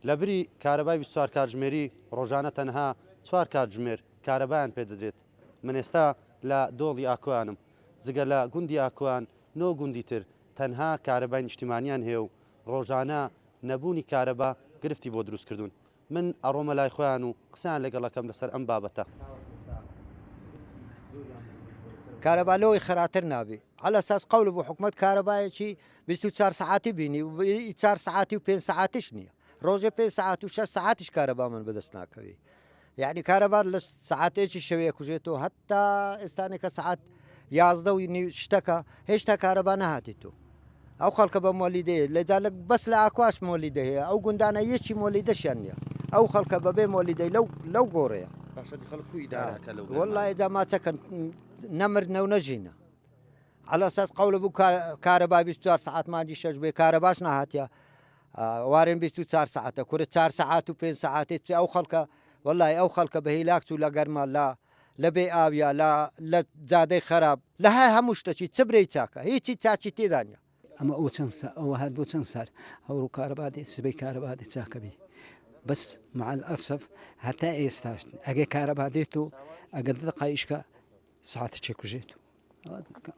لە بری کارەبای 24 کاتژمێری ڕۆژانە تەنها 4 کاتژمێر کارەبایان پێ دەدرێت. من ئێستا لە دۆڵی ئاکوانم، جگە لە گوندی ئاکوان 9 گوندی تر تەنها کارەبای نیشتیمانیان هەیە و ڕۆژانە نەبوونی کارەبا گرفتی بۆ دروستکردوون. من ئەڕۆمە لای خۆیان و قسەیان لەگەڵەکەم لەسەر ئەم بابەتە. کارەبالەوەی خەراتر نابێ على اساس قول بۆ حکومت کارەبایەکی 24 ساعتی بینی و 4 ساعتی و 5 ساعتیش نییە، ڕۆژێ 5 ساعت و 6 ساعتیش کارەبا من بەدەست ناکەوێ. یعنی کارەبار لە ساعتێکی شەوەیە کوژێتەوە هەتا ئێستانێکە ساعت 11 و شتەکە هێشتا کارەبا نەهاتیتەوە. ئەو خەڵکە بە مۆلیدەیە لەجا بەس لە ئاکواش مۆلیدە هەیە، ئەو گوندانە یەکی مۆلیدەشیان نییە، ئەو خەڵکە بەبێ مۆلیدەی لەو گۆڕەیە. والله ئێجا ماچەکەن نەمردنە و نەژینە. على اساس قول بوو کارەبا 24 ساعت مانجی شەش بێ کارەباش نهاتیە وارێن 24 ساعتە کورە 4 ساعت و 5 ساعتێت ئەو خەڵکە والله ئەو خەڵکە بە هیلاکس و لە گەرما لە بێ ئاویا لە جادەی خراپ لە هەموو شتێکی چ برەی چاکە هیچی چاچی تێدا نیە. ئەمە ئەوە هات بۆ چەند سار هەوڕ کارەبادێ سبەی کارەبادێ چاکە بێ بەس مع الأسف هەتا ئێستاش ئەگەر کارەبا دێت و ئەگەر دقایشکە ساعتە چێکوژێت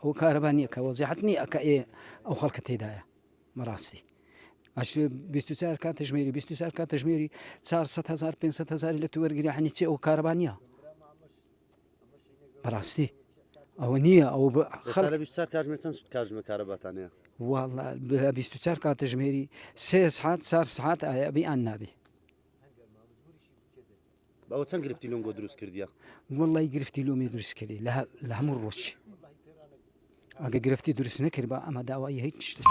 ئەو کارەبا نییە کە وەزیحەت نییە ئەکە ئەو خەڵکە تێدایە مەڕاستی 24 کاتژمێری 24 کاتژمێری 400,000 500,000 لە تو وەرگری هەنی چێ ئەو کارەبا نییە بەڕاستی ئەوە نییە ئەو کاتژمێر کارەباتانەیە والله 24 کاتژمێری 3 ساعت 4 ساعت ئایا بی ئان نابێ. ئەوە چەند گرفتی لۆنگۆ دروست کردیە؟ والله گرفتی لۆمێ دروست کردی لە هەموو ڕۆژی ئەگە گرفتی دروست نەکرد بە ئەمە داوای هیچ شتێک.